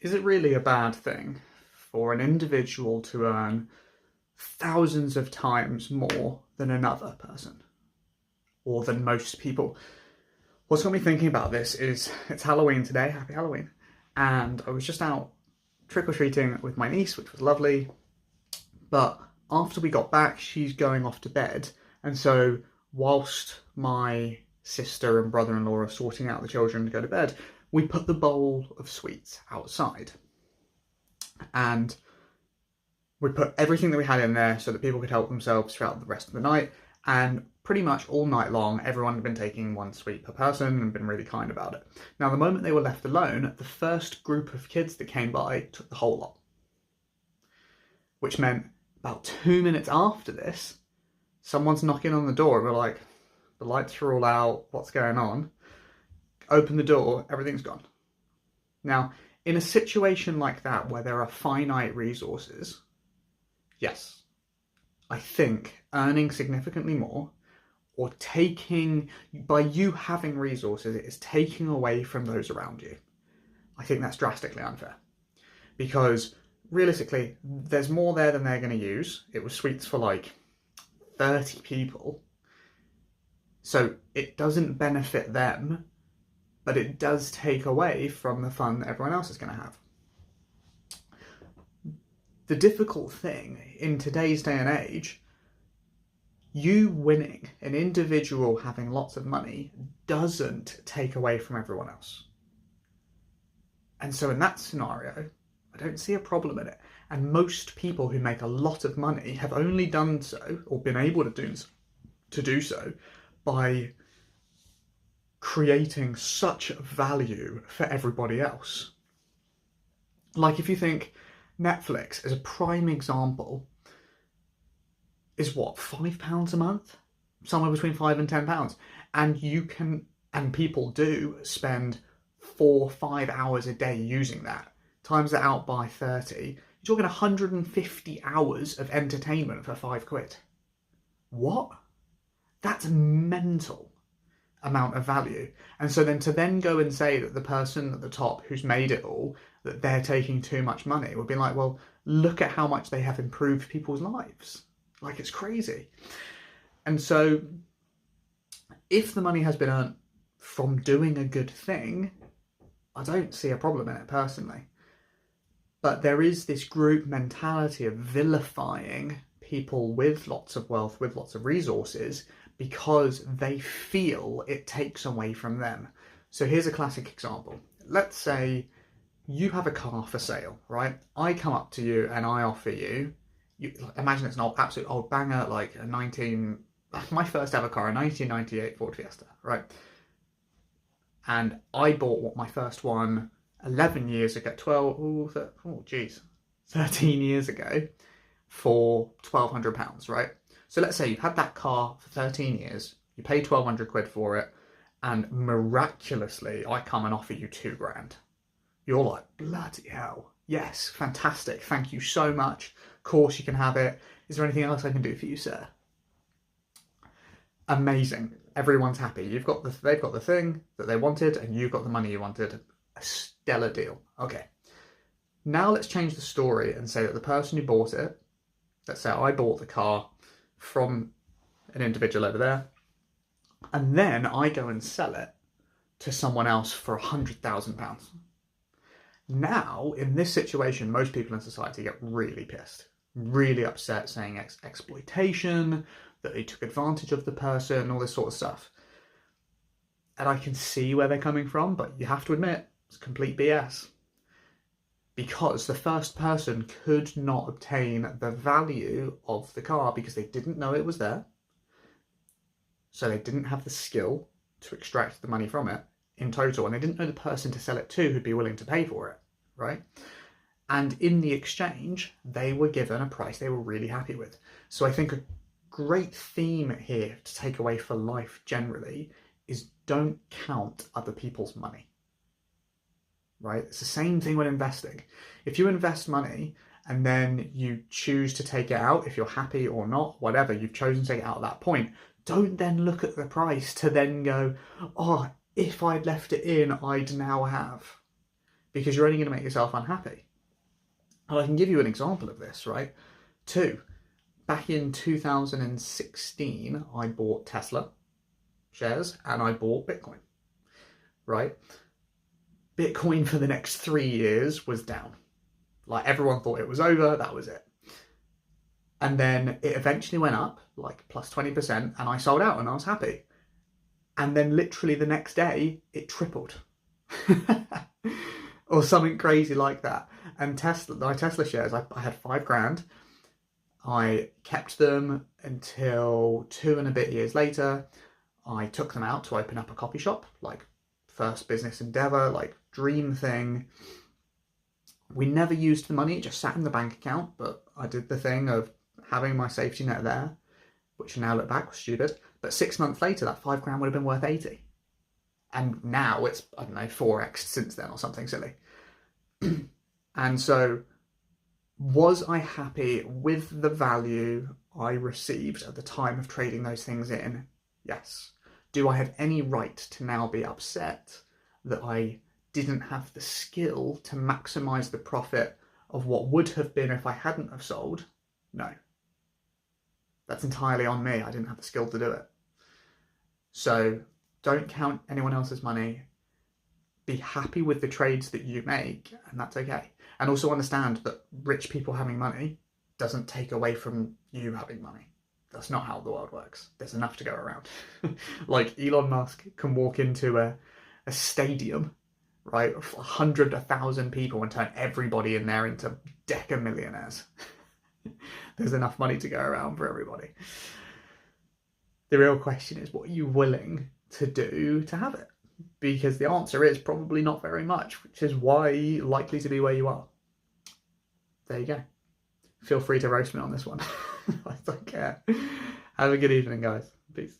Is it really a bad thing for an individual to earn thousands of times more than another person or than most people? What's got me thinking about this is it's Halloween today, happy Halloween, and I was just out trick-or-treating with my niece, which was lovely, but after we got back, she's going off to bed, and so whilst my sister and brother-in-law are sorting out the children to go to bed, we put the bowl of sweets outside. And we put everything that we had in there so that people could help themselves throughout the rest of the night. And pretty much all night long, everyone had been taking one sweet per person and been really kind about it. Now, the moment they were left alone, the first group of kids that came by took the whole lot. Which meant about 2 minutes after this, someone's knocking on the door and we're like, the lights are all out, what's going on? Open the door, everything's gone. Now, in a situation like that where there are finite resources, yes, I think earning significantly more or by you having resources, it is taking away from those around you. I think that's drastically unfair because realistically, there's more there than they're going to use. It was sweets for like 30 people. So it doesn't benefit them, but it does take away from the fun that everyone else is going to have. The difficult thing in today's day and age, you winning, an individual having lots of money, doesn't take away from everyone else. And so in that scenario, I don't see a problem in it. And most people who make a lot of money have only done so, or been able to do so, by creating such value for everybody else. Like if you think Netflix as a prime example is what, £5 a month? Somewhere between £5 and £10. And people do spend 4 or 5 hours a day using that. Times that out by 30, you're talking 150 hours of entertainment for £5. What? That's mental amount of value. And so then to go and say that the person at the top who's made it all, that they're taking too much money, would be like, well, look at how much they have improved people's lives. Like, it's crazy. And so if the money has been earned from doing a good thing, I don't see a problem in it personally. But there is this group mentality of vilifying people with lots of wealth, with lots of resources, because they feel it takes away from them. So here's a classic example. Let's say you have a car for sale, right? I come up to you and I offer you imagine it's an absolute old banger, like my first ever car, a 1998 Ford Fiesta, right? And I bought my first one 11 years ago, 13 years ago for £1,200, right? So let's say you've had that car for 13 years, you pay 1,200 quid for it, and miraculously I come and offer you £2,000. You're like, bloody hell. Yes, fantastic. Thank you so much. Of course you can have it. Is there anything else I can do for you, sir? Amazing. Everyone's happy. They've got the thing that they wanted and you've got the money you wanted. A stellar deal. Okay. Now let's change the story and say that the person who bought it, let's say I bought the car from an individual over there, and then I go and sell it to someone else for £100,000. Now, in this situation, most people in society get really pissed, really upset, saying exploitation, that they took advantage of the person, all this sort of stuff. And I can see where they're coming from, but you have to admit, it's complete BS. Because the first person could not obtain the value of the car because they didn't know it was there. So they didn't have the skill to extract the money from it in total. And they didn't know the person to sell it to who'd be willing to pay for it, right? And in the exchange, they were given a price they were really happy with. So I think a great theme here to take away for life generally is don't count other people's money. Right? It's the same thing when investing. If you invest money and then you choose to take it out, if you're happy or not, whatever, you've chosen to take it out at that point, don't then look at the price to then go, oh, if I'd left it in, I'd now have. because you're only going to make yourself unhappy. And I can give you an example of this, right? Back in 2016, I bought Tesla shares and I bought Bitcoin, right? Bitcoin for the next 3 years was down. Like, everyone thought it was over, that was it. And then it eventually went up, like plus 20%, and I sold out and I was happy. And then literally the next day, it tripled. Or something crazy like that. And my Tesla shares, I had 5 grand. I kept them until 2 and a bit years later. I took them out to open up a coffee shop, like first business endeavor, like dream thing. We never used the money, it just sat in the bank account, but I did the thing of having my safety net there, which now look back was stupid. But 6 months later, that 5 grand would have been worth 80. And now it's, I don't know, 4x since then or something silly. And so, was I happy with the value I received at the time of trading those things in? Yes. Do I have any right to now be upset that I didn't have the skill to maximize the profit of what would have been if I hadn't have sold? No. That's entirely on me. I didn't have the skill to do it. So don't count anyone else's money. Be happy with the trades that you make, and that's okay. And also understand that rich people having money doesn't take away from you having money. That's not how the world works. There's enough to go around. Like, Elon Musk can walk into a stadium, right, of 100, 1,000 people and turn everybody in there into deca millionaires. There's enough money to go around for everybody. The real question is, what are you willing to do to have it? Because the answer is probably not very much, which is why you're likely to be where you are. There you go. Feel free to roast me on this one. I don't care. Have a good evening, guys. Peace.